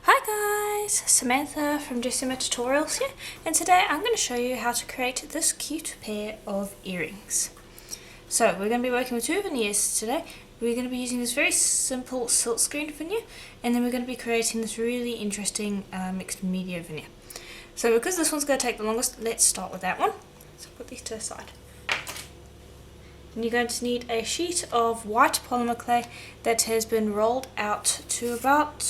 Hi guys, Samantha from Decima Tutorials here, and today I'm going to show you how to create this cute pair of earrings. So we're going to be working with two veneers today. We're going to be using this very simple silkscreen veneer, and then we're going to be creating this really interesting mixed media veneer. So because this one's going to take the longest, let's start with that one. So put these to the side. And you're going to need a sheet of white polymer clay that has been rolled out to about,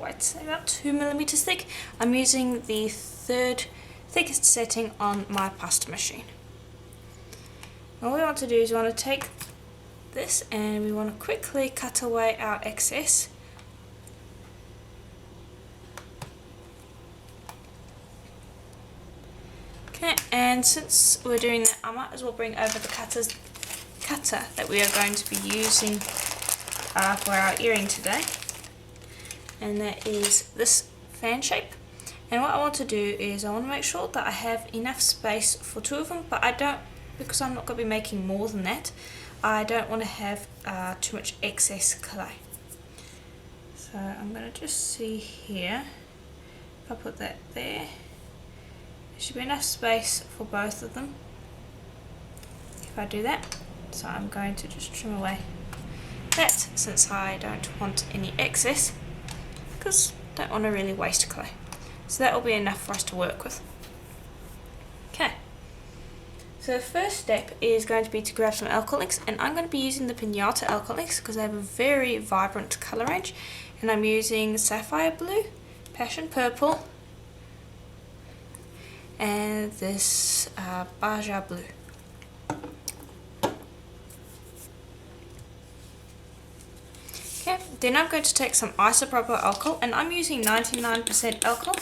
I'd say about 2 millimeters thick. I'm using the third thickest setting on my pasta machine. All we want to do is we want to take this and we want to quickly cut away our excess. Okay, and since we're doing that, I might as well bring over the cutter that we are going to be using for our earring today, and that is this fan shape. And what I want to do is I want to make sure that I have enough space for two of them, but I don't, because I'm not going to be making more than that, I don't want to have too much excess clay. So I'm going to just see here, if I put that there, there should be enough space for both of them if I do that. So I'm going to just trim away that, since I don't want any excess, because I don't want to really waste clay. So that will be enough for us to work with. Okay, so the first step is going to be to grab some acrylics, and I'm going to be using the Pinata acrylics because they have a very vibrant colour range, and I'm using sapphire blue, passion purple, and this Baja blue. Then I'm going to take some isopropyl alcohol, and I'm using 99% alcohol.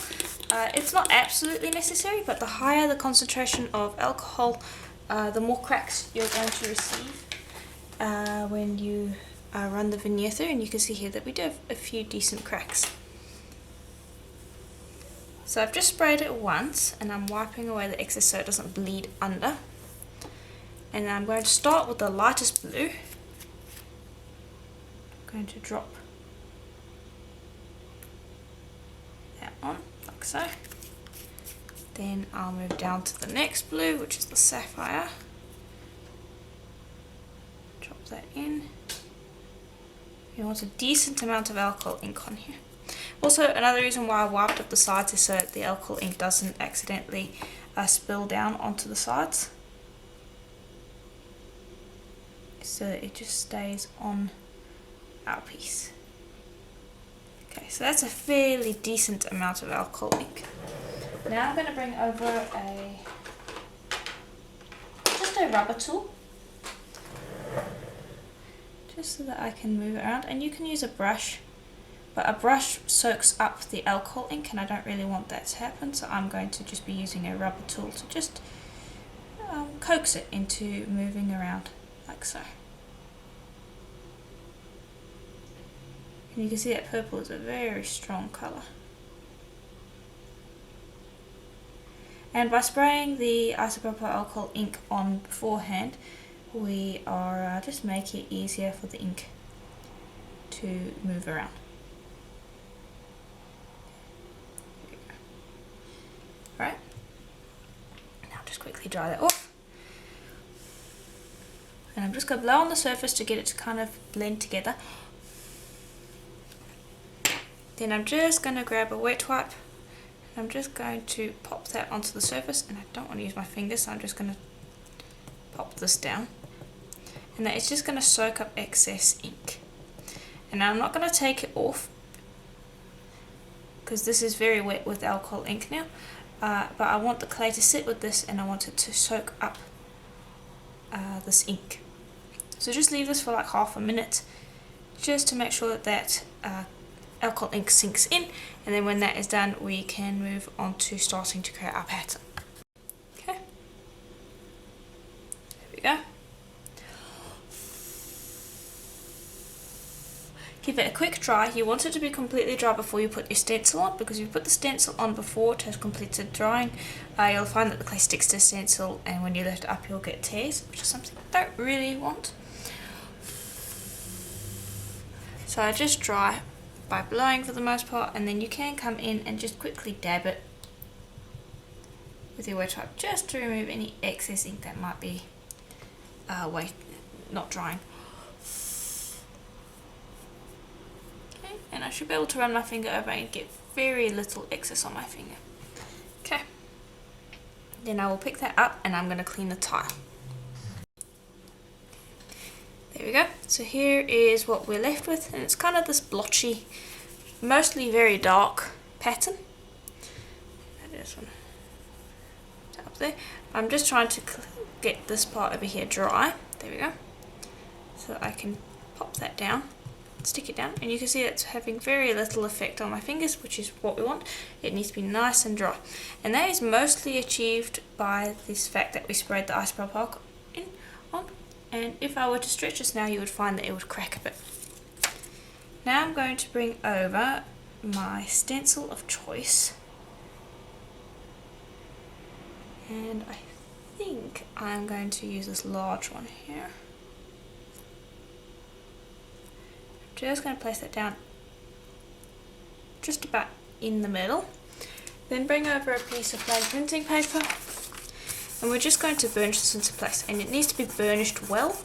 It's not absolutely necessary, but the higher the concentration of alcohol, the more cracks you're going to receive when you run the veneer through, and you can see here that we do have a few decent cracks. So I've just sprayed it once, and I'm wiping away the excess so it doesn't bleed under. And I'm going to start with the lightest blue. Going to drop that on like so. Then I'll move down to the next blue, which is the sapphire. Drop that in. You want a decent amount of alcohol ink on here. Also, another reason why I wiped up the sides is so that the alcohol ink doesn't accidentally spill down onto the sides, so that it just stays on our piece. Okay, so that's a fairly decent amount of alcohol ink. Now I'm going to bring over just a rubber tool, just so that I can move it around, and you can use a brush, but a brush soaks up the alcohol ink and I don't really want that to happen, so I'm going to just be using a rubber tool to just coax it into moving around like so. And you can see that purple is a very strong colour. And by spraying the isopropyl alcohol ink on beforehand, we are just making it easier for the ink to move around. There we go. Right, now just quickly dry that off. And I'm just going to blow on the surface to get it to kind of blend together. Then I'm just going to grab a wet wipe, and I'm just going to pop that onto the surface, and I don't want to use my fingers, so I'm just going to pop this down, and that it's just going to soak up excess ink. And I'm not going to take it off because this is very wet with alcohol ink now, but I want the clay to sit with this, and I want it to soak up this ink. So just leave this for like half a minute just to make sure that alcohol ink sinks in, and then when that is done we can move on to starting to create our pattern. Okay, there we go. Give it a quick dry. You want it to be completely dry before you put your stencil on, because if you put the stencil on before it has completed drying, you'll find that the clay sticks to the stencil, and when you lift it up you'll get tears, which is something I don't really want. So I just dry by blowing for the most part, and then you can come in and just quickly dab it with your wet wipe just to remove any excess ink that might be not drying. Okay, and I should be able to run my finger over and get very little excess on my finger. Okay, then I will pick that up and I'm going to clean the tile. There we go. So here is what we're left with, and it's kind of this blotchy, mostly very dark pattern. This one up there. I'm just trying to get this part over here dry. There we go. So I can pop that down, stick it down, and you can see it's having very little effect on my fingers, which is what we want. It needs to be nice and dry, and that is mostly achieved by this fact that we sprayed the isopropyl on. And if I were to stretch this now, you would find that it would crack a bit. Now I'm going to bring over my stencil of choice, and I think I'm going to use this large one here. I'm just going to place that down just about in the middle. Then bring over a piece of plain printing paper, and we're just going to burnish this into place, and it needs to be burnished well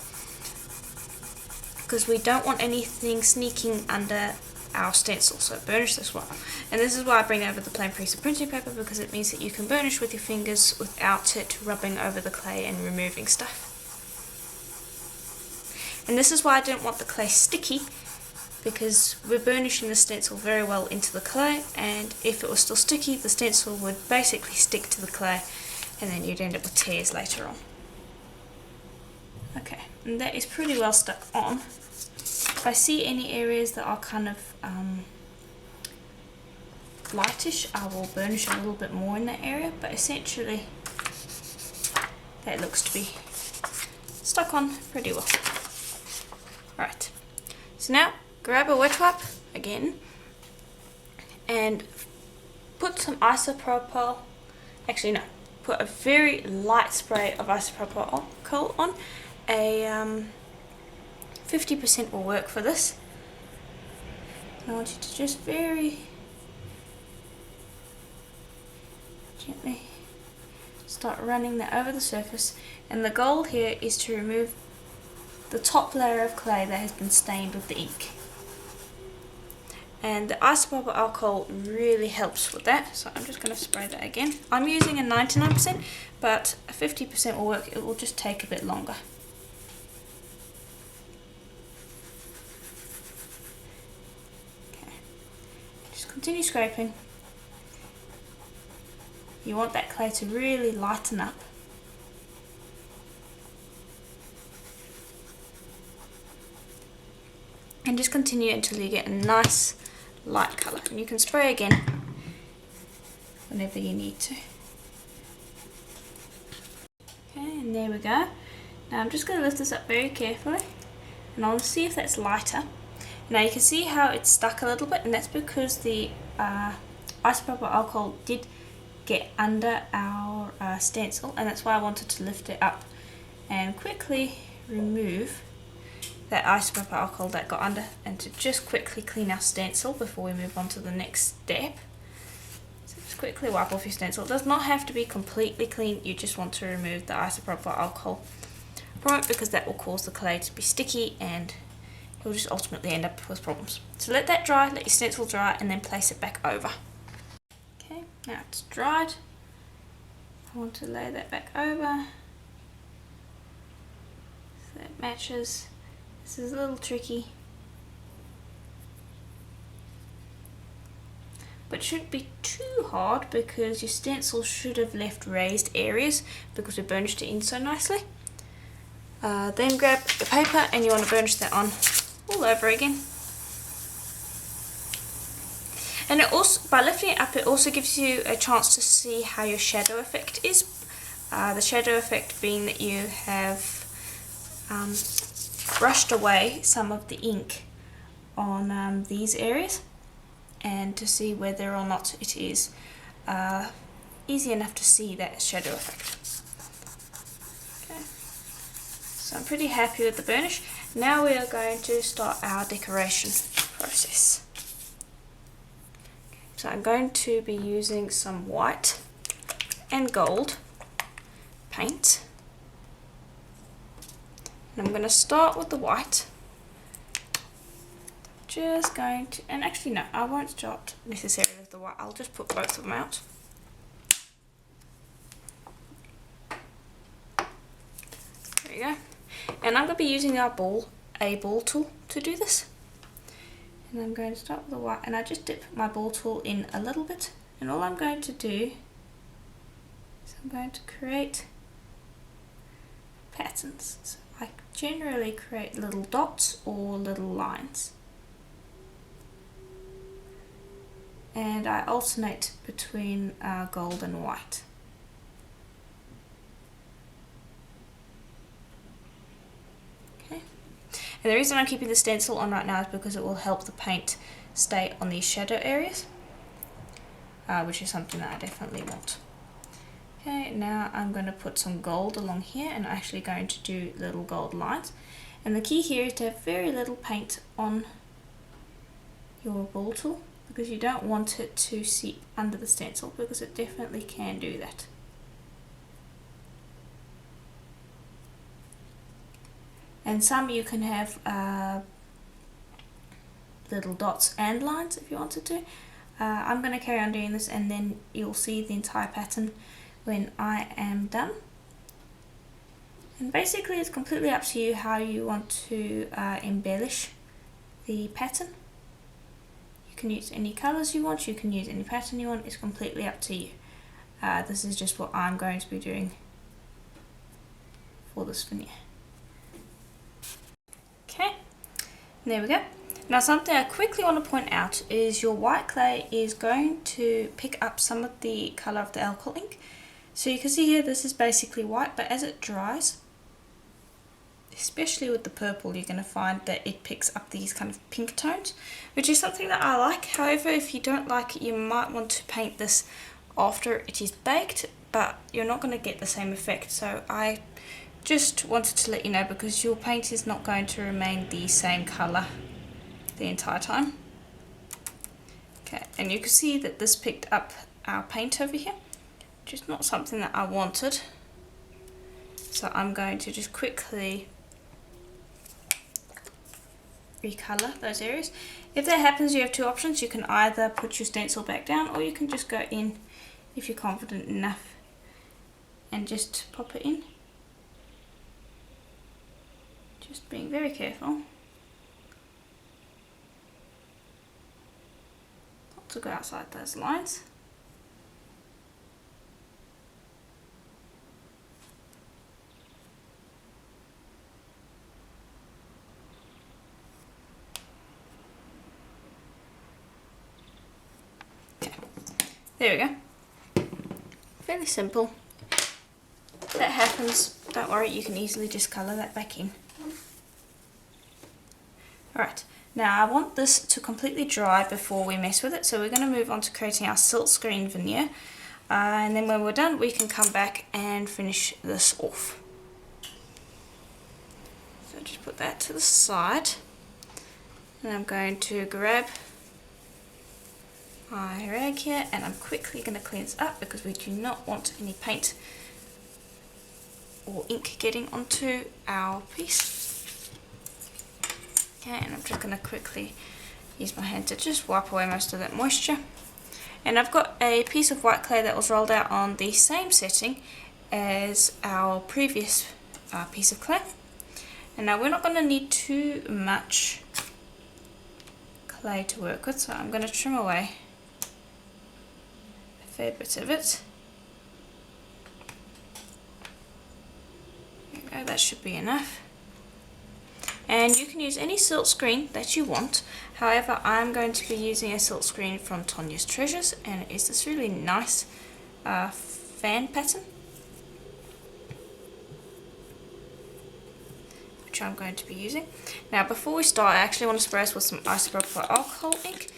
because we don't want anything sneaking under our stencil, so burnish this well. And this is why I bring over the plain piece of printing paper, because it means that you can burnish with your fingers without it rubbing over the clay and removing stuff. And this is why I didn't want the clay sticky, because we're burnishing the stencil very well into the clay, and if it was still sticky, the stencil would basically stick to the clay, and then you'd end up with tears later on. Okay, and that is pretty well stuck on. If I see any areas that are kind of lightish, I will burnish a little bit more in that area, but essentially that looks to be stuck on pretty well. Alright, so now grab a wet wipe again and put some isopropyl, actually no, put a very light spray of isopropyl on. A 50% will work for this. I want you to just very gently start running that over the surface, and the goal here is to remove the top layer of clay that has been stained with the ink. And the isopropyl alcohol really helps with that, so I'm just going to spray that again. I'm using a 99%, but a 50% will work. It will just take a bit longer. Okay, just continue scraping. You want that clay to really lighten up. And just continue until you get a nice light colour, and you can spray again whenever you need to. Okay, and there we go. Now I'm just going to lift this up very carefully, and I'll see if that's lighter. Now you can see how it's stuck a little bit, and that's because the isopropyl alcohol did get under our stencil, and that's why I wanted to lift it up and quickly remove that isopropyl alcohol that got under, and to just quickly clean our stencil before we move on to the next step. So just quickly wipe off your stencil. It does not have to be completely clean, you just want to remove the isopropyl alcohol from it, because that will cause the clay to be sticky and you'll just ultimately end up with problems. So let that dry, let your stencil dry, and then place it back over. Okay, now it's dried. I want to lay that back over so that matches. This is a little tricky, but shouldn't be too hard because your stencil should have left raised areas because we burnished it in so nicely. Then grab the paper and you want to burnish that on all over again. And it also, by lifting it up, it also gives you a chance to see how your shadow effect is. The shadow effect being that you have brushed away some of the ink on these areas, and to see whether or not it is easy enough to see that shadow effect. Okay, so I'm pretty happy with the burnish. Now we are going to start our decoration process. So I'm going to be using some white and gold paint. And I'm going to start with the white. Just going to, and actually no, I won't start necessarily with the white, I'll just put both of them out. There you go. And I'm going to be using a ball tool to do this. And I'm going to start with the white, and I just dip my ball tool in a little bit, and all I'm going to do is I'm going to create patterns. So I generally create little dots or little lines, and I alternate between gold and white. And the reason I'm keeping the stencil on right now is because it will help the paint stay on these shadow areas, which is something that I definitely want. Okay, now I'm going to put some gold along here, and I'm actually going to do little gold lines. And the key here is to have very little paint on your ball tool, because you don't want it to seep under the stencil, because it definitely can do that. And some you can have little dots and lines if you wanted to. I'm going to carry on doing this, and then you'll see the entire pattern when I am done. And basically it's completely up to you how you want to embellish the pattern. You can use any colours you want, you can use any pattern you want, it's completely up to you. This is just what I'm going to be doing for this veneer. Okay, there we go. Now something I quickly want to point out is your white clay is going to pick up some of the colour of the alcohol ink. So you can see here this is basically white, but as it dries, especially with the purple, you're going to find that it picks up these kind of pink tones, which is something that I like. However, if you don't like it, you might want to paint this after it is baked, but you're not going to get the same effect. So I just wanted to let you know, because your paint is not going to remain the same colour the entire time. Okay, and you can see that this picked up our paint over here, which is not something that I wanted. So I'm going to just quickly recolour those areas. If that happens, you have two options. You can either put your stencil back down, or you can just go in, if you're confident enough, and just pop it in. Just being very careful not to go outside those lines. Okay, there we go. Fairly simple. If that happens, don't worry, you can easily just colour that back in. Alright, now I want this to completely dry before we mess with it, so we're going to move on to creating our silkscreen veneer, and then when we're done we can come back and finish this off. So just put that to the side, and I'm going to grab my rag here, and I'm quickly going to cleanse up because we do not want any paint or ink getting onto our piece. Okay, and I'm just going to quickly use my hand to just wipe away most of that moisture. And I've got a piece of white clay that was rolled out on the same setting as our previous piece of clay. And now we're not going to need too much clay to work with, so I'm going to trim away a fair bit of it. There we go, that should be enough. And you can use any silkscreen that you want. However, I'm going to be using a silkscreen from Tonya's Treasures, and it is this really nice fan pattern, which I'm going to be using. Now before we start, I actually want to spray us with some isopropyl alcohol ink.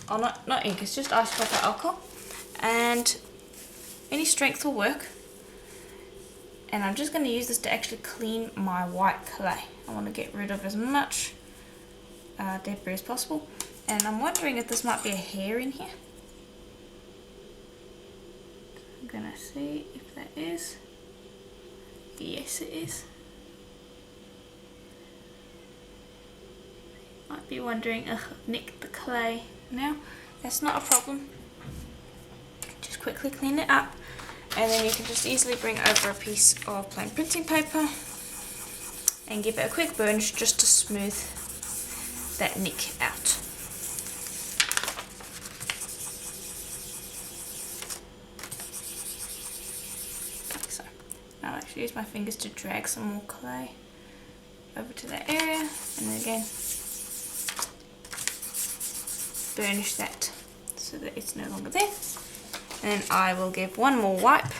Oh, not ink, it's just isopropyl alcohol. And any strength will work. And I'm just going to use this to actually clean my white clay. I want to get rid of as much debris as possible. And I'm wondering if this might be a hair in here. gonna see if that is. Yes, it is. Might be wondering, ugh, I've nicked the clay now. That's not a problem. Just quickly clean it up, and then you can just easily bring over a piece of plain printing paper and give it a quick burnish just to smooth that nick out. Like so. I'll actually use my fingers to drag some more clay over to that area, and then again burnish that so that it's no longer there. And then I will give one more wipe,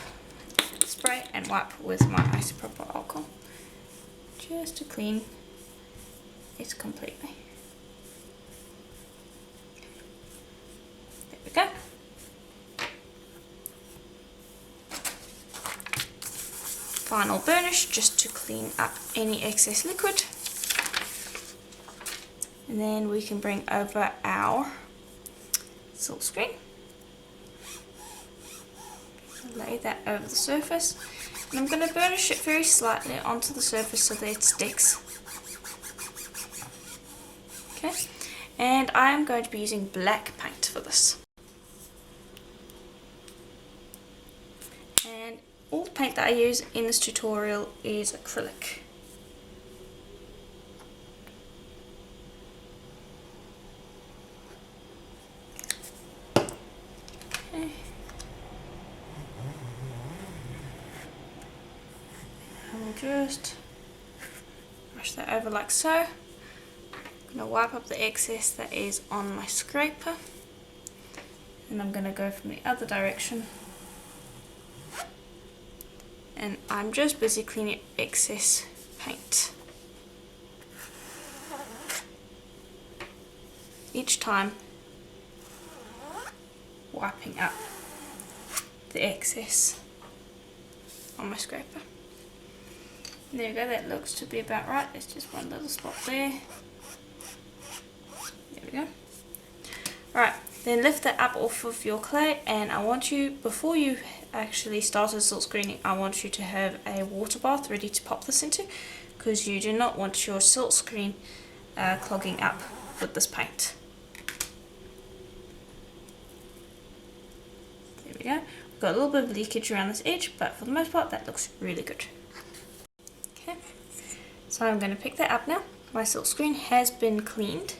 spray and wipe with my isopropyl alcohol just to clean it completely. There we go. Final burnish just to clean up any excess liquid. And then we can bring over our silkscreen. Lay that over the surface, and I'm going to burnish it very slightly onto the surface so that it sticks. Okay, and I'm going to be using black paint for this. And all the paint that I use in this tutorial is acrylic. Okay. Just brush that over like so. I'm going to wipe up the excess that is on my scraper, and I'm going to go from the other direction, and I'm just busy cleaning excess paint. Each time wiping up the excess on my scraper. There we go, that looks to be about right. There's just one little spot there. There we go. Alright, then lift that up off of your clay, and I want you, before you actually started silk screening, I want you to have a water bath ready to pop this into, because you do not want your silk screen clogging up with this paint. There we go. We've got a little bit of leakage around this edge, but for the most part that looks really good. Okay, so I'm going to pick that up now. My silk screen has been cleaned.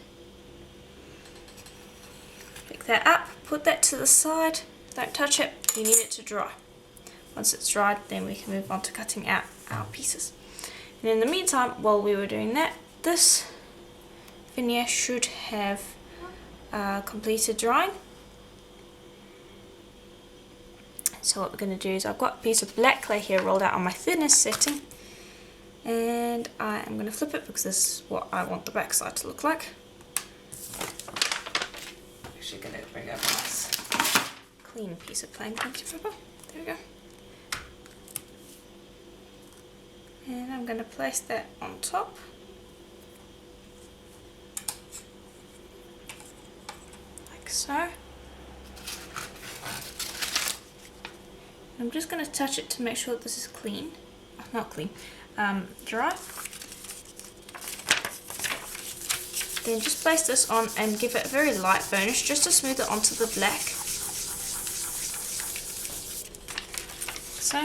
Pick that up, put that to the side, don't touch it, you need it to dry. Once it's dried, then we can move on to cutting out our pieces. And in the meantime, while we were doing that, this veneer should have completed drying. So what we're going to do is, I've got a piece of black clay here rolled out on my thinnest setting, and I am going to flip it because this is what I want the back side to look like. I'm actually going to bring over a nice clean piece of plain printing paper. There we go. And I'm going to place that on top. Like so. I'm just going to touch it to make sure that this is clean. Not clean. Dry. Then just place this on and give it a very light burnish just to smooth it onto the black. So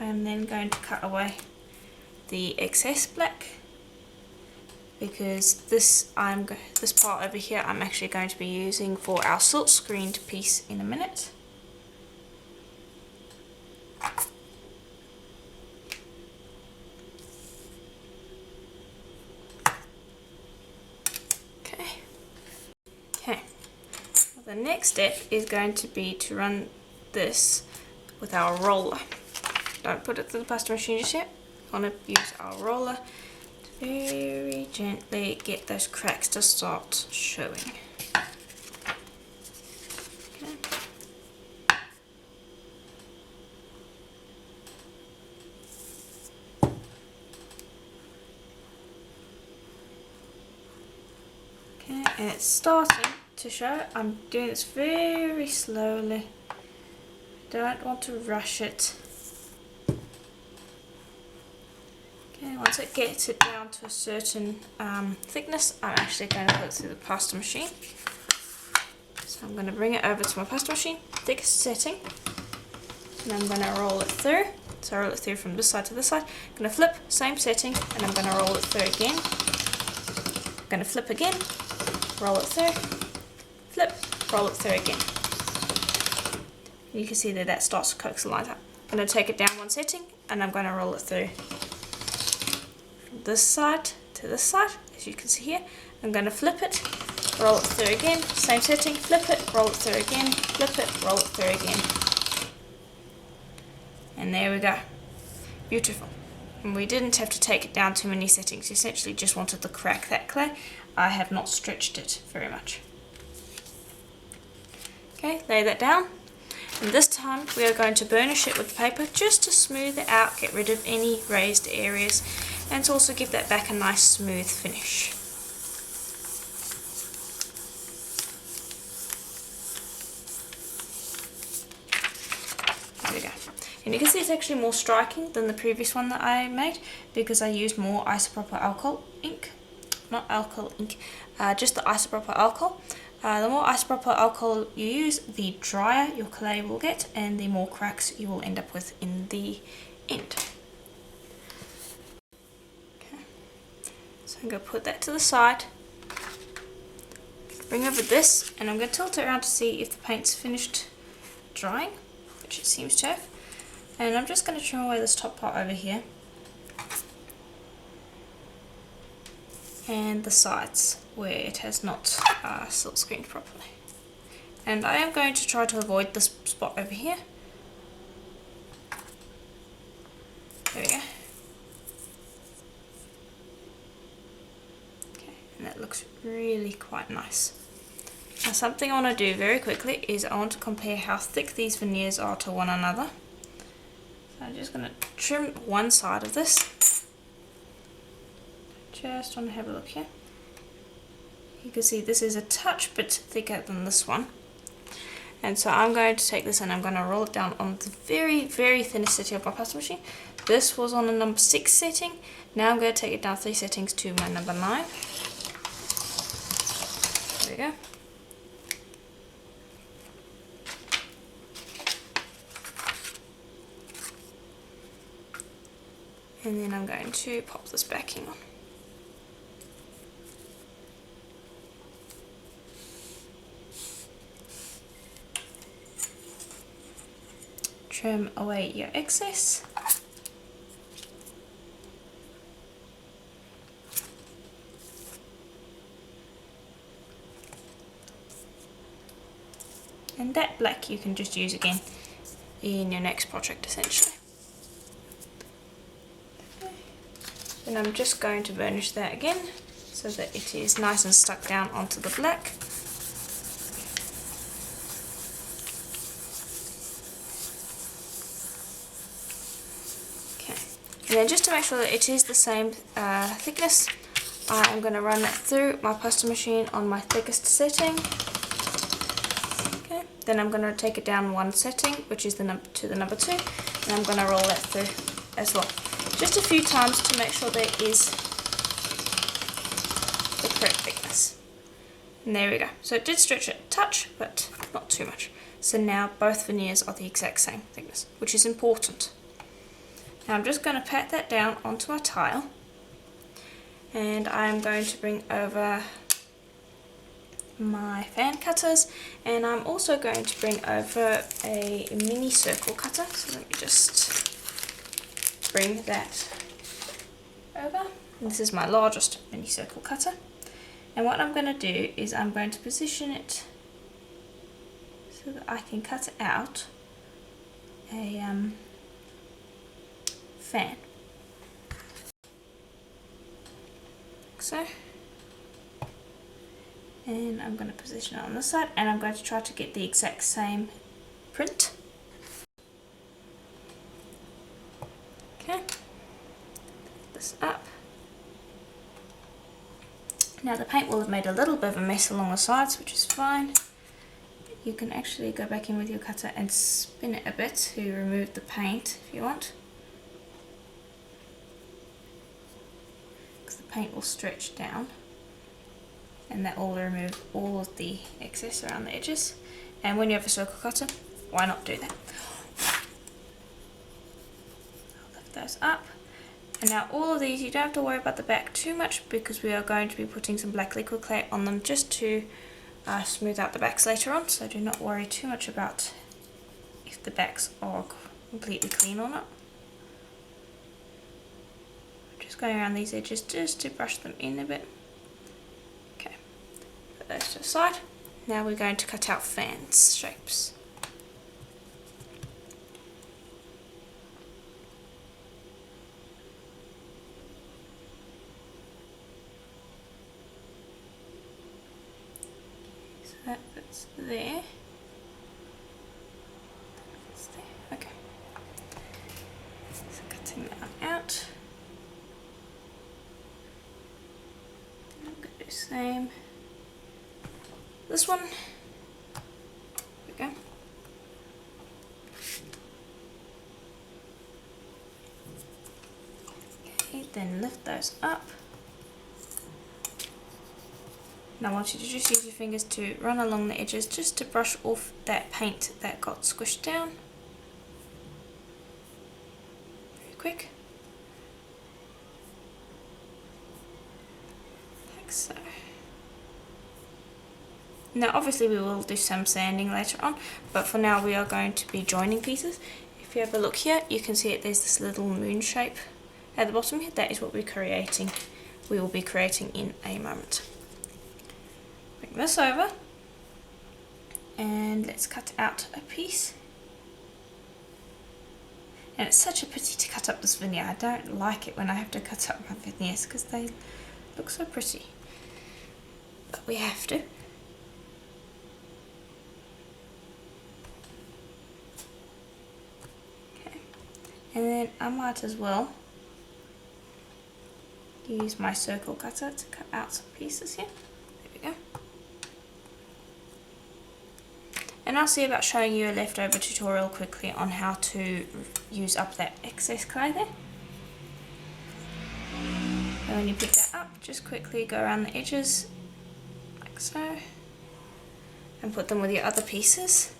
I am then going to cut away the excess black, because this part over here I'm actually going to be using for our silk screened piece in a minute. Okay. The next step is going to be to run this with our roller. Don't put it through the pasta machine just yet. I'm going to use our roller to very gently get those cracks to start showing. Okay. Okay, and it's starting to show, I'm doing this very slowly. Don't want to rush it. Okay, once it gets it down to a certain thickness, I'm actually going to put it through the pasta machine. So I'm going to bring it over to my pasta machine, thickest setting, and I'm going to roll it through. So I roll it through from this side to this side. I'm going to flip, same setting, and I'm going to roll it through again. I'm going to flip again, roll it through, flip, roll it through again. You can see that starts to coax the lines up. I'm going to take it down one setting, and I'm going to roll it through from this side to this side, as you can see here. I'm going to flip it, roll it through again, same setting, flip it, roll it through again, flip it, roll it through again. And there we go. Beautiful. And we didn't have to take it down too many settings, you essentially just wanted to crack that clay. I have not stretched it very much. Okay, lay that down. And this time we are going to burnish it with the paper just to smooth it out, get rid of any raised areas, and to also give that back a nice smooth finish. There we go. And you can see it's actually more striking than the previous one that I made because I used more isopropyl alcohol ink. Not alcohol ink, just the isopropyl alcohol. The more isopropyl alcohol you use, the drier your clay will get and the more cracks you will end up with in the end. Okay. So I'm going to put that to the side, bring over this, and I'm going to tilt it around to see if the paint's finished drying, which it seems to have. And I'm just going to trim away this top part over here and the sides where it has not silkscreened properly. And I am going to try to avoid this spot over here. There we go. Okay, and that looks really quite nice. Now something I want to do very quickly is I want to compare how thick these veneers are to one another. So I'm just going to trim one side of this. Just want to have a look here. You can see this is a touch bit thicker than this one. And so I'm going to take this and I'm going to roll it down on the very, very thinnest setting of my pasta machine. This was on a number 6 setting. Now I'm going to take it down 3 settings to my number 9. There we go. And then I'm going to pop this backing on. Trim away your excess. And that black you can just use again in your next project essentially. And I'm just going to burnish that again so that it is nice and stuck down onto the black. Okay, and then just to make sure that it is the same thickness, I am going to run that through my pasta machine on my thickest setting. Okay, then I'm going to take it down one setting, which is the number 2, and I'm going to roll that through as well. Just a few times to make sure there is the correct thickness. And there we go. So it did stretch it a touch, but not too much. So now both veneers are the exact same thickness, which is important. Now I'm just going to pat that down onto my tile. And I'm going to bring over my fan cutters. And I'm also going to bring over a mini circle cutter. So let me just bring that over. And this is my largest mini circle cutter. And what I'm going to do is I'm going to position it so that I can cut out a fan. Like so. And I'm going to position it on this side, and I'm going to try to get the exact same print. Okay, this up, Now the paint will have made a little bit of a mess along the sides, which is fine. You can actually go back in with your cutter and spin it a bit to remove the paint if you want, because the paint will stretch down and that will remove all of the excess around the edges. And when you have a circle cutter, why not do that? I'll lift those up. And now all of these, you don't have to worry about the back too much, because we are going to be putting some black liquid clay on them just to smooth out the backs later on. So do not worry too much about if the backs are completely clean or not. Just going around these edges just to brush them in a bit. Okay, put those to the side. Now we're going to cut out fans shapes. So that fits there. That fits there. Okay. So cutting that one out. Then I'm going to do the same. This one, there we go. Okay, then lift those up. Now I want you to just use your fingers to run along the edges just to brush off that paint that got squished down. Very quick. Like so. Now obviously we will do some sanding later on, but for now we are going to be joining pieces. If you have a look here, you can see it, there's this little moon shape at the bottom here. That is what we're creating. We will be creating in a moment. Bring this over and let's cut out a piece. And it's such a pity to cut up this veneer. I don't like it when I have to cut up my veneers because they look so pretty, but we have to. And then I might as well use my circle cutter to cut out some pieces here. There we go. And I'll see about showing you a leftover tutorial quickly on how to use up that excess clay there. And when you pick that up, just quickly go around the edges like so and put them with your other pieces.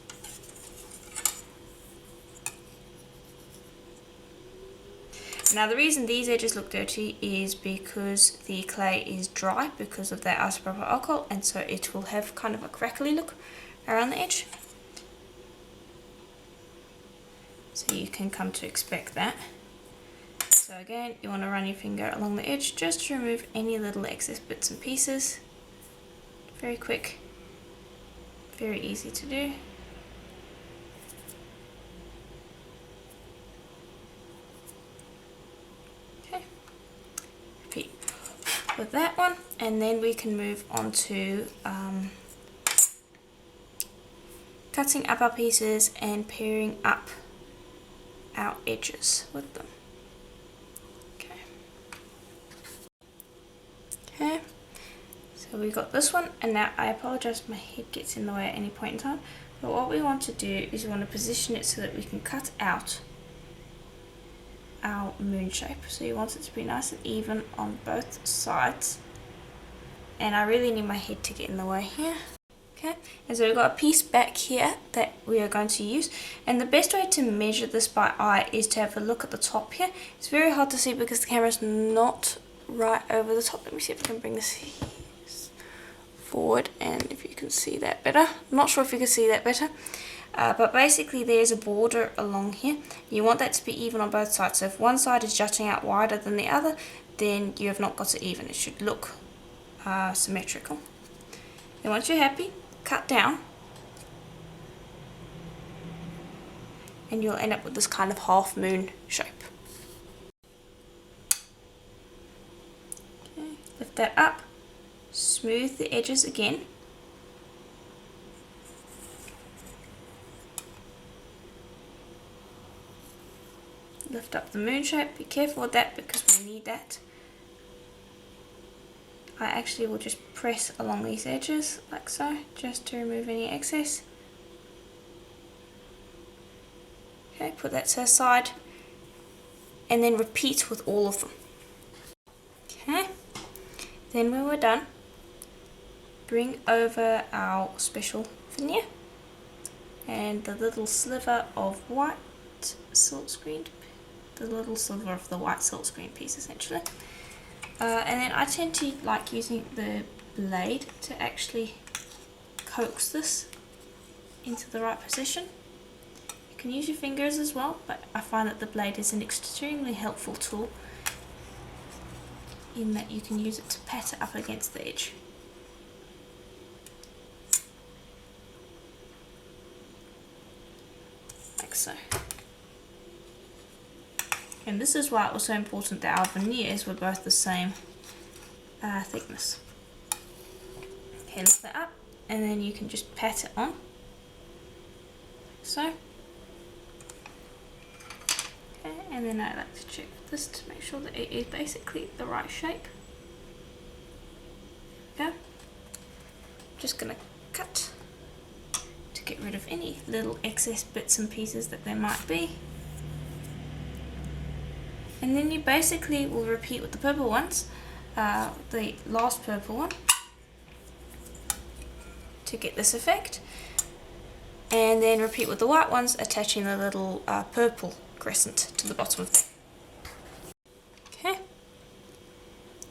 Now the reason these edges look dirty is because the clay is dry because of that isopropyl alcohol, and so it will have kind of a crackly look around the edge. So you can come to expect that. So again, you want to run your finger along the edge just to remove any little excess bits and pieces. Very quick, very easy to do. With that one, and then we can move on to cutting up our pieces and pairing up our edges with them. Okay, so we got this one, and now I apologize if my head gets in the way at any point in time, but what we want to do is we want to position it so that we can cut out our moon shape. So you want it to be nice and even on both sides, and I really need my head to get in the way here. Okay, and so we've got a piece back here that we are going to use, and the best way to measure this by eye is to have a look at the top here. It's very hard to see because the camera's not right over the top. Let me see if I can bring this forward and if you can see that better. I'm not sure if you can see that better. But basically there's a border along here. You want that to be even on both sides. So if one side is jutting out wider than the other, then you have not got it even. It should look symmetrical. Then once you're happy, cut down, and you'll end up with this kind of half moon shape. Okay, lift that up, smooth the edges again. Lift up the moon shape. Be careful with that because we need that I actually will just press along these edges like so, just to remove any excess. Okay, put that to the side, and then repeat with all of them. Okay, then when we're done, bring over our special veneer and the little sliver of white silkscreen, the little sliver of the white silkscreen piece essentially. And then I tend to like using the blade to actually coax this into the right position. You can use your fingers as well, but I find that the blade is an extremely helpful tool in that you can use it to pat it up against the edge. Like so. And this is why it was so important that our veneers were both the same thickness. Okay, lift that up, and then you can just pat it on. So. Okay, and then I like to check this to make sure that it is basically the right shape. There we go. Just gonna cut to get rid of any little excess bits and pieces that there might be. And then you basically will repeat with the purple ones, the last purple one, to get this effect. And then repeat with the white ones, attaching the little purple crescent to the bottom of them. Okay,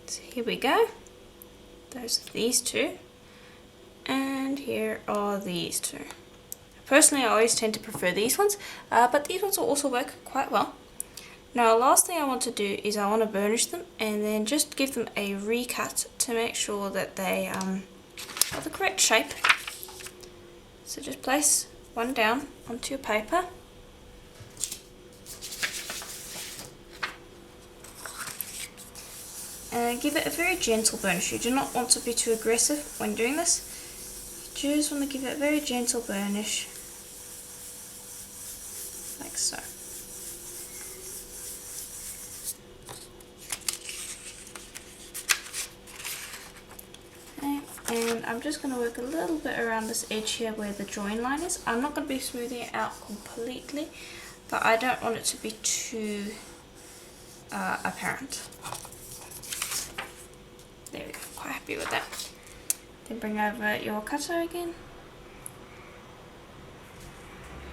so here we go. Those are these two. And here are these two. Personally, I always tend to prefer these ones, but these ones will also work quite well. Now, the last thing I want to do is I want to burnish them and then just give them a recut to make sure that they are the correct shape. So just place one down onto your paper. And give it a very gentle burnish. You do not want to be too aggressive when doing this. You just want to give it a very gentle burnish, like so. And I'm just going to work a little bit around this edge here where the join line is. I'm not going to be smoothing it out completely, but I don't want it to be too apparent. There we go, quite happy with that. Then bring over your cutter again.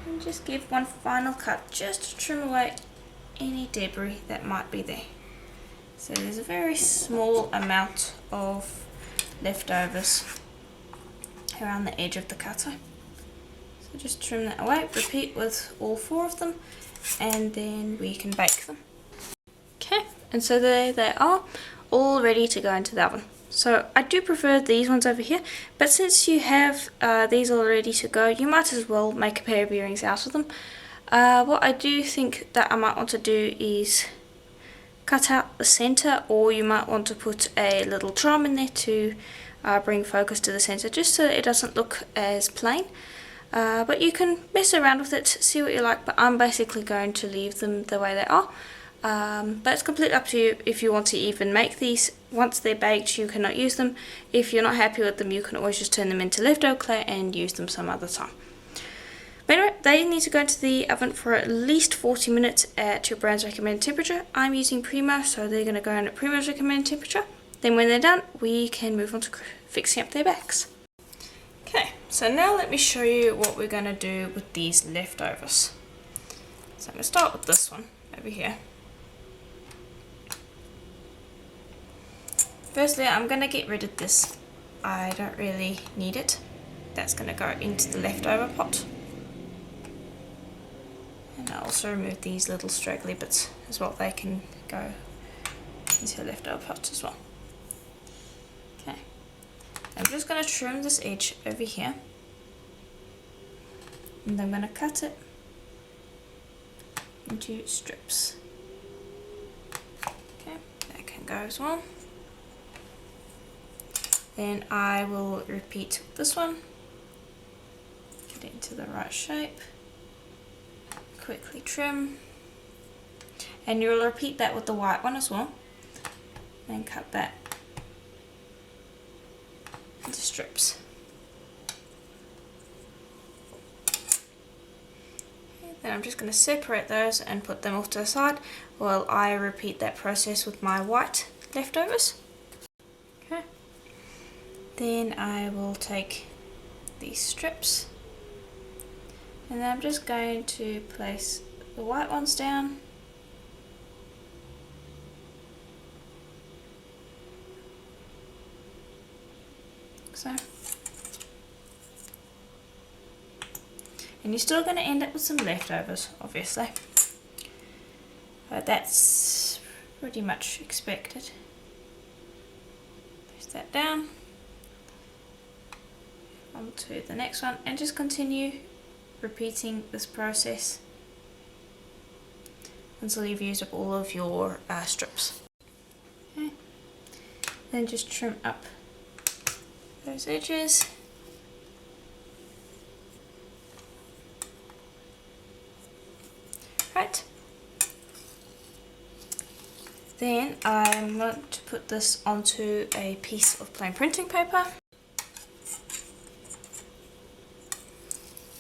And just give one final cut just to trim away any debris that might be there. So there's a very small amount of leftovers around the edge of the cutter, so just trim that away. Repeat with all four of them, and then we can bake them. Okay, and so there they are, all ready to go into the oven. So I do prefer these ones over here, but since you have these all ready to go, you might as well make a pair of earrings out of them. What I do think that I might want to do is cut out the center, or you might want to put a little drum in there to bring focus to the center, just so that it doesn't look as plain. But you can mess around with it, see what you like, but I'm basically going to leave them the way they are. But it's completely up to you if you want to even make these. Once they're baked, you cannot use them. If you're not happy with them, you can always just turn them into leftover clay and use them some other time. But anyway, they need to go into the oven for at least 40 minutes at your brand's recommended temperature. I'm using Premo, so they're going to go in at Premo's recommended temperature. Then when they're done, we can move on to fixing up their backs. Okay, so now let me show you what we're going to do with these leftovers. So I'm going to start with this one over here. Firstly, I'm going to get rid of this. I don't really need it. That's going to go into the leftover pot. And I'll also remove these little straggly bits as well. They can go into the leftover pot as well. Okay. I'm just going to trim this edge over here. And I'm going to cut it into strips. Okay, that can go as well. Then I will repeat this one. Get it into the right shape. Quickly trim, and you'll repeat that with the white one as well. Then cut that into strips. Then I'm just going to separate those and put them off to the side while I repeat that process with my white leftovers. Okay. Then I will take these strips and then I'm just going to place the white ones down. So. And you're still going to end up with some leftovers, obviously. But that's pretty much expected. Place that down. On to the next one and just continue repeating this process until you've used up all of your strips. Okay. Then just trim up those edges. Right. Then I'm going to put this onto a piece of plain printing paper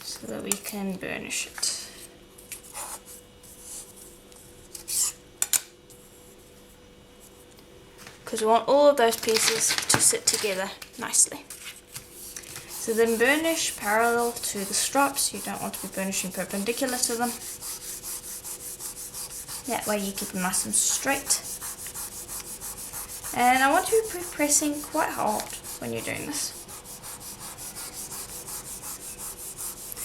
so that we can burnish it. Because we want all of those pieces to sit together nicely. So then burnish parallel to the stripes. You don't want to be burnishing perpendicular to them. That way you keep them nice and straight. And I want you to be pressing quite hard when you're doing this.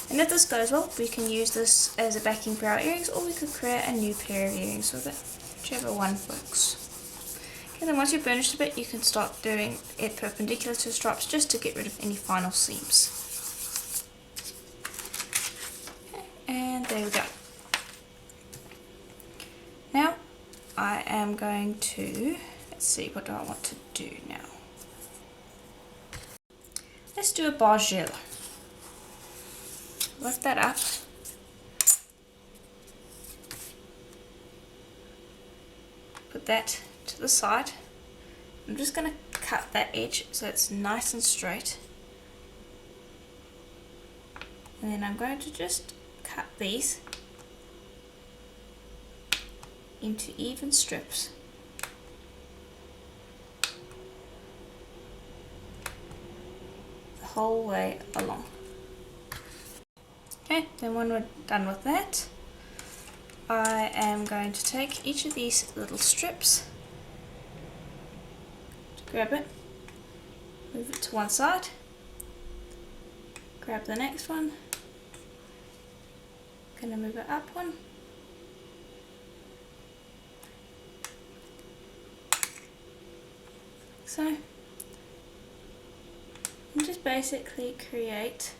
And if this goes well, we can use this as a backing for our earrings, or we could create a new pair of earrings with it, whichever one works. Okay, then once you've burnished a bit, you can start doing it perpendicular to the stripes just to get rid of any final seams. Okay, and there we go. Now I am going to, let's see, what do I want to do now? Let's do a bargelle. Lift that up. Put that to the side. I'm just going to cut that edge so it's nice and straight. And then I'm going to just cut these into even strips. The whole way along. Okay, then when we're done with that, I am going to take each of these little strips, grab it, move it to one side, grab the next one, gonna move it up one, so, and just basically create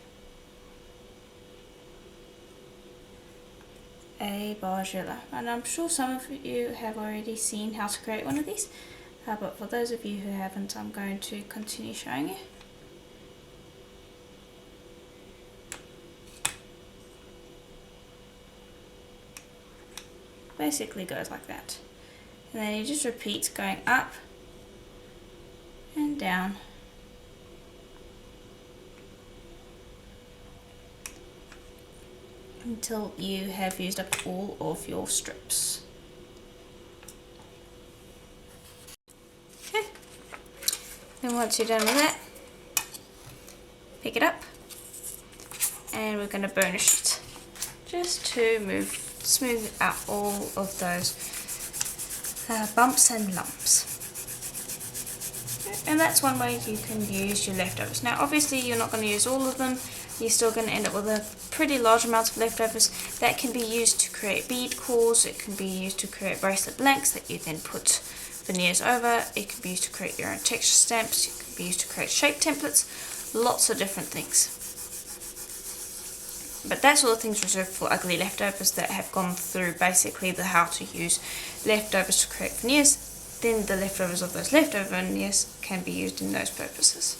a bargelle. And I'm sure some of you have already seen how to create one of these, but for those of you who haven't, I'm going to continue showing you. Basically goes like that, and then you just repeat going up and down until you have used up all of your strips. Okay. Then once you're done with that, pick it up and we're going to burnish it just to smooth out all of those bumps and lumps. And that's one way you can use your leftovers. Now obviously you're not going to use all of them. You're still going to end up with a pretty large amount of leftovers that can be used to create bead cores. It can be used to create bracelet blanks that you then put veneers over. It can be used to create your own texture stamps. It can be used to create shape templates. Lots of different things. But that's all the things reserved for ugly leftovers that have gone through basically the how to use leftovers to create veneers. Then the leftovers of those leftover veneers can be used in those purposes.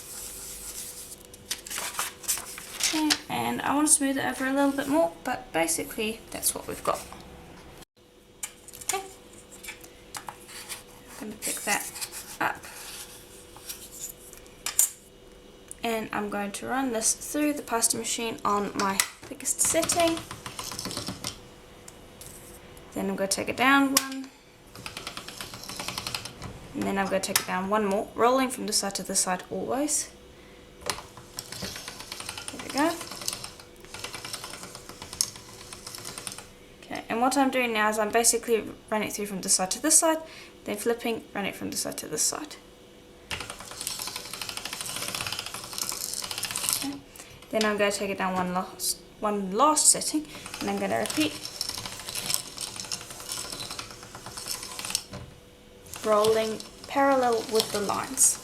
Okay, and I want to smooth it over a little bit more, but basically that's what we've got. Okay, I'm going to pick that up I'm going to run this through the pasta machine on my thickest setting. Then I'm going to take it down one, and then I'm going to take it down one more, rolling from the side to the side always. There we go. Okay, and what I'm doing now is I'm basically running it through from this side to this side, then flipping, run it from this side to this side. Okay. Then I'm going to take it down one last setting, and I'm going to repeat, rolling parallel with the lines.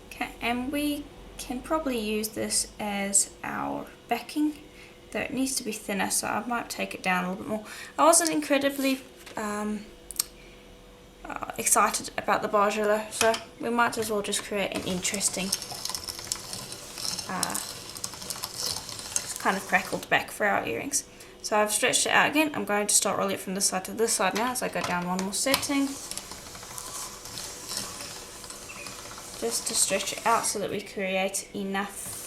Okay, and we can probably use this as our backing, though it needs to be thinner, so I might take it down a little bit more. I wasn't incredibly excited about the Bargello, so we might as well just create an interesting kind of crackled back for our earrings. So I've stretched it out again. I'm going to start rolling it from this side to this side now as I go down one more setting, just to stretch it out so that we create enough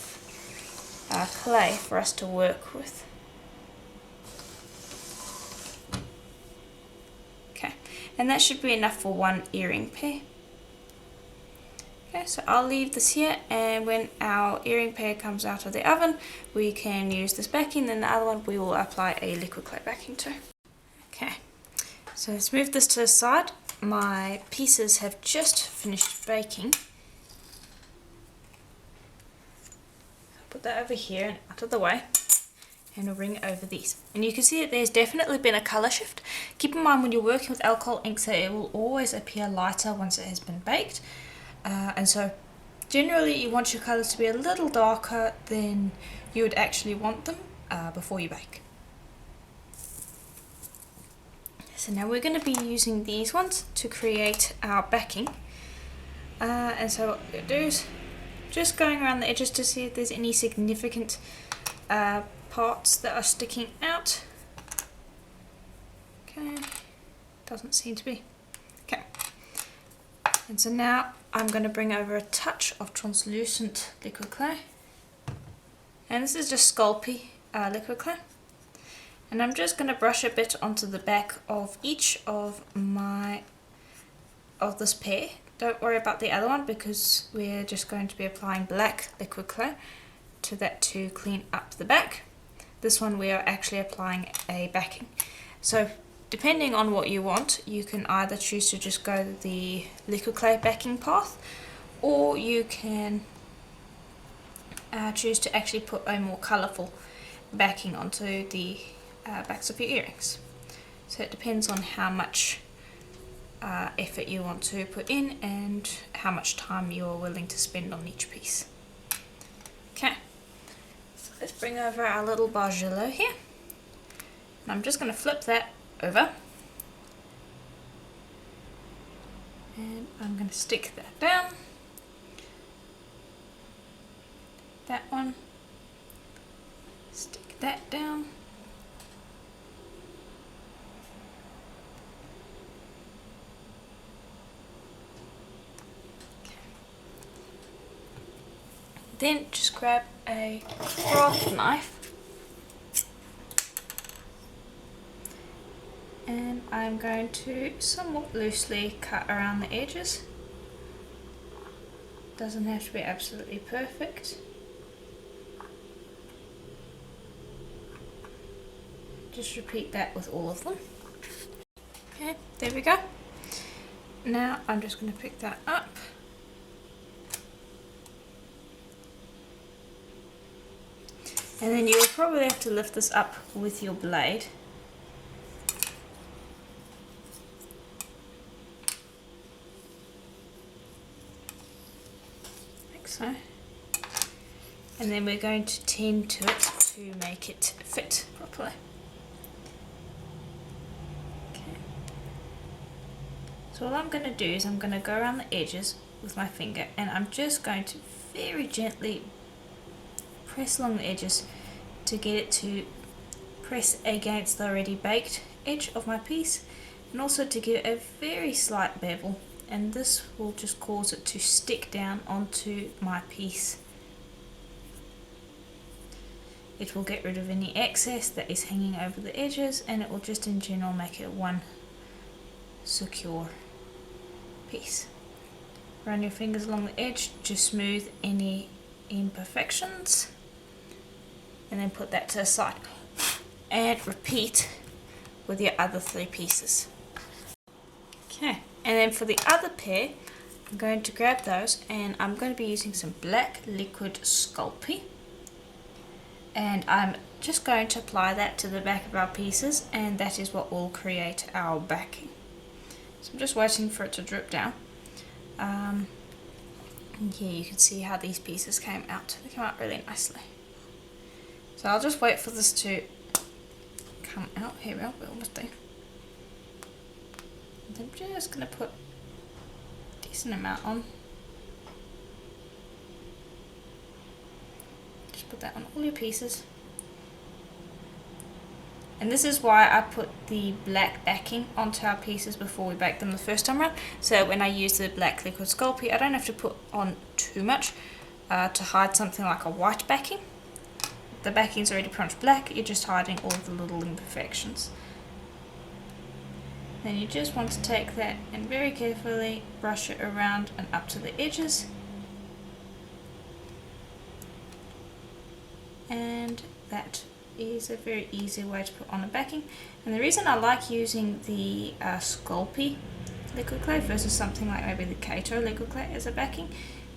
clay for us to work with. Okay, and that should be enough for one earring pair. Okay, so I'll leave this here, and when our earring pair comes out of the oven, we can use this backing, then the other one we will apply a liquid clay backing to. Okay, so let's move this to the side. My pieces have just finished baking. Put that over here and out of the way, and we'll bring it over these. And you can see that there's definitely been a colour shift. Keep in mind when you're working with alcohol inks that it will always appear lighter once it has been baked. And so generally you want your colours to be a little darker than you would actually want them before you bake. So now we're going to be using these ones to create our backing. And so what we're going to do is just going around the edges to see if there's any significant parts that are sticking out. Okay, doesn't seem to be. Okay, and so now I'm going to bring over a touch of translucent liquid clay, and this is just Sculpey liquid clay, and I'm just going to brush a bit onto the back of each of this pair. Don't worry about the other one because we're just going to be applying black liquid clay to that to clean up the back. This one we are actually applying a backing. So depending on what you want, you can either choose to just go the liquid clay backing path, or you can choose to actually put a more colourful backing onto the backs of your earrings. So it depends on how much effort you want to put in and how much time you're willing to spend on each piece. Okay, so let's bring over our little Bargello here, and I'm just going to flip that over, and I'm going to stick that down, that one, stick that down, then just grab a craft knife, and I'm going to somewhat loosely cut around the edges. Doesn't have to be absolutely perfect. Just repeat that with all of them. Okay, there we go. Now I'm just going to pick that up. And then you'll probably have to lift this up with your blade. Like so. And then we're going to tend to it to make it fit properly. Okay. So all I'm going to do is I'm going to go around the edges with my finger, and I'm just going to very gently press along the edges to get it to press against the already baked edge of my piece, and also to give it a very slight bevel and this will just cause it to stick down onto my piece. It will get rid of any excess that is hanging over the edges, and it will just in general make it one secure piece. Run your fingers along the edge to smooth any imperfections, and then put that to the side. And repeat with your other 3 pieces. Okay, and then for the other pair, I'm going to grab those, and I'm going to be using some black liquid Sculpey, and I'm just going to apply that to the back of our pieces, and that is what will create our backing. So I'm just waiting for it to drip down. And here you can see how these pieces came out. They came out really nicely. So I'll just wait for this to come out. Here we are, we're almost there. I'm just going to put a decent amount on. Just put that on all your pieces. And this is why I put the black backing onto our pieces before we bake them the first time around. So when I use the black liquid Sculpey, I don't have to put on too much to hide something like a white backing. The backing's already pretty much black, you're just hiding all the little imperfections. Then you just want to take that and very carefully brush it around and up to the edges. And that is a very easy way to put on a backing. And the reason I like using the Sculpey liquid clay versus something like maybe the Kato liquid clay as a backing,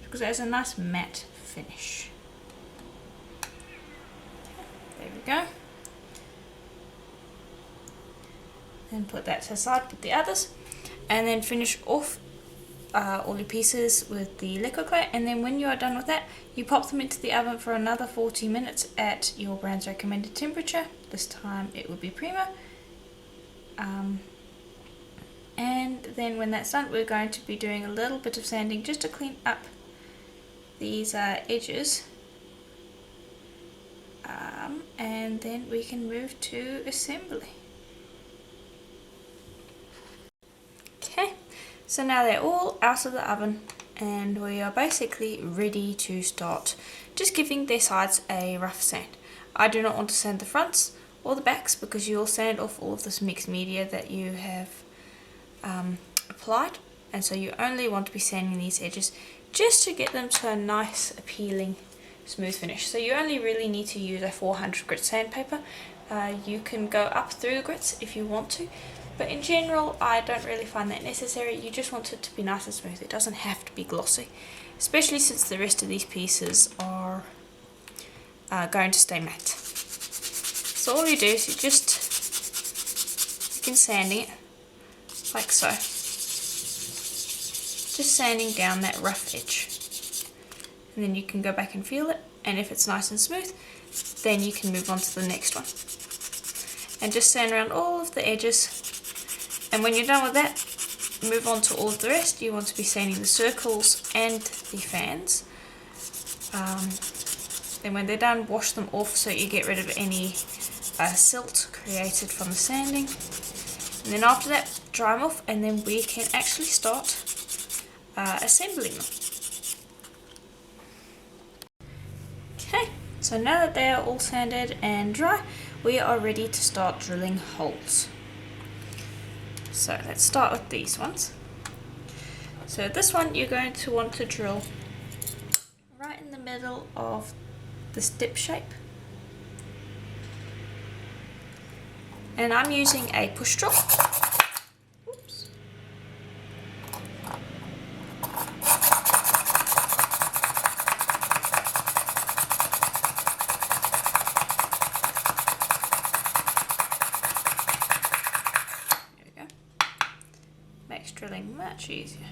because it has a nice matte finish. There we go. Then put that to the side with the others, and then finish off all your pieces with the liquid clay. And then when you are done with that, you pop them into the oven for another 40 minutes at your brand's recommended temperature. This time it would be Premo. And then when that's done, we're going to be doing a little bit of sanding just to clean up these edges. And then we can move to assembly. Okay, so now they're all out of the oven, and we are basically ready to start just giving their sides a rough sand. I do not want to sand the fronts or the backs because you'll sand off all of this mixed media that you have applied, and so you only want to be sanding these edges just to get them to a nice appealing smooth finish. So you only really need to use a 400 grit sandpaper. You can go up through the grits if you want to, but in general I don't really find that necessary. You just want it to be nice and smooth. It doesn't have to be glossy, especially since the rest of these pieces are going to stay matte. So all you do is you begin sanding it like so, just sanding down that rough edge. And then you can go back and feel it, and if it's nice and smooth, then you can move on to the next one. And just sand around all of the edges, and when you're done with that, move on to all of the rest. You want to be sanding the circles and the fans. Then when they're done, wash them off so you get rid of any silt created from the sanding. And then after that, dry them off, and then we can actually start assembling them. Okay, so now that they are all sanded and dry, we are ready to start drilling holes. So let's start with these ones. So this one you're going to want to drill right in the middle of this dip shape. And I'm using a push drill. Oops. Makes drilling much easier.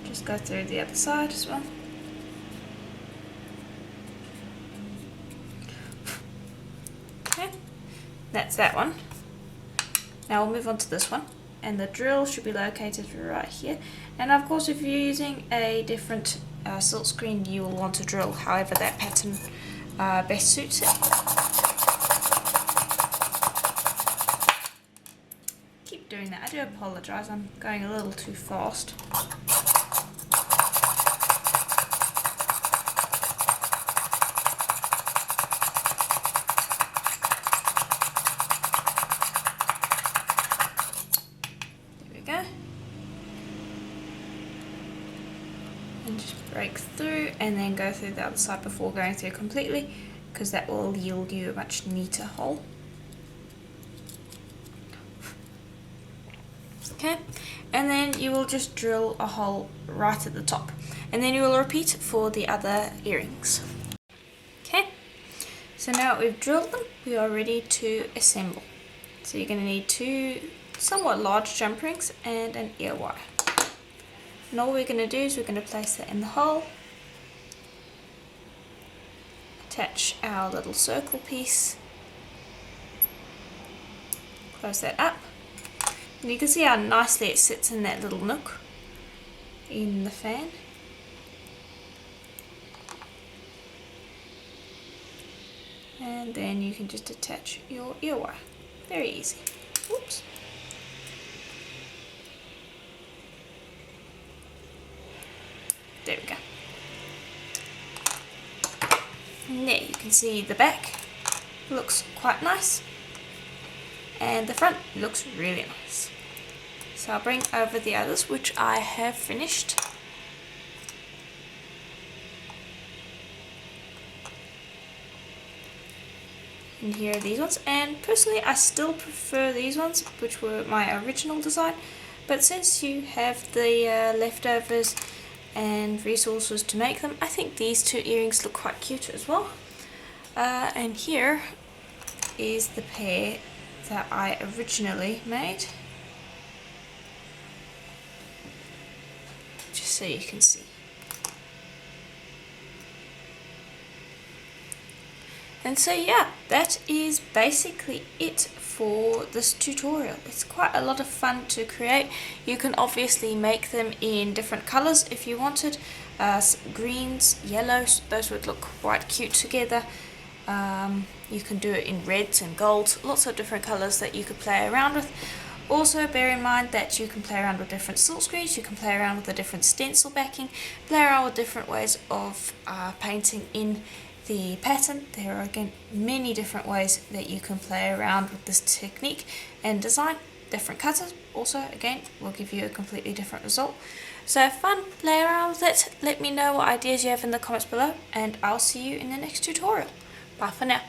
Just go through the other side as well. Okay, that's that one. Now we'll move on to this one, and the drill should be located right here. And of course, if you're using a different silkscreen, you will want to drill however that pattern best suits it. doing that. I do apologise, I'm going a little too fast. There we go. And just break through and then go through the other side before going through completely, because that will yield you a much neater hole. Okay, and then you will just drill a hole right at the top, and then you will repeat for the other earrings. Okay, so now we've drilled them, we are ready to assemble. So you're going to need 2 somewhat large jump rings and an ear wire. And all we're going to do is we're going to place that in the hole, attach our little circle piece, close that up. And you can see how nicely it sits in that little nook in the fan. And then you can just attach your ear wire. Very easy. Oops. There we go. And there you can see the back looks quite nice. And the front looks really nice. So I'll bring over the others, which I have finished. And here are these ones, and personally I still prefer these ones, which were my original design, but since you have the leftovers and resources to make them, I think these 2 earrings look quite cute as well. And here is the pair that I originally made, just so you can see. And so yeah, that is basically it for this tutorial. It's quite a lot of fun to create. You can obviously make them in different colors if you wanted. Greens, yellows, those would look quite cute together. You can do it in reds and golds, lots of different colors that you could play around with. Also bear in mind that you can play around with different silk screens, you can play around with a different stencil backing, play around with different ways of painting in the pattern. There are again many different ways that you can play around with this technique and design. Different cutters also again will give you a completely different result. So have fun, play around with it, let me know what ideas you have in the comments below, and I'll see you in the next tutorial. Bye for now.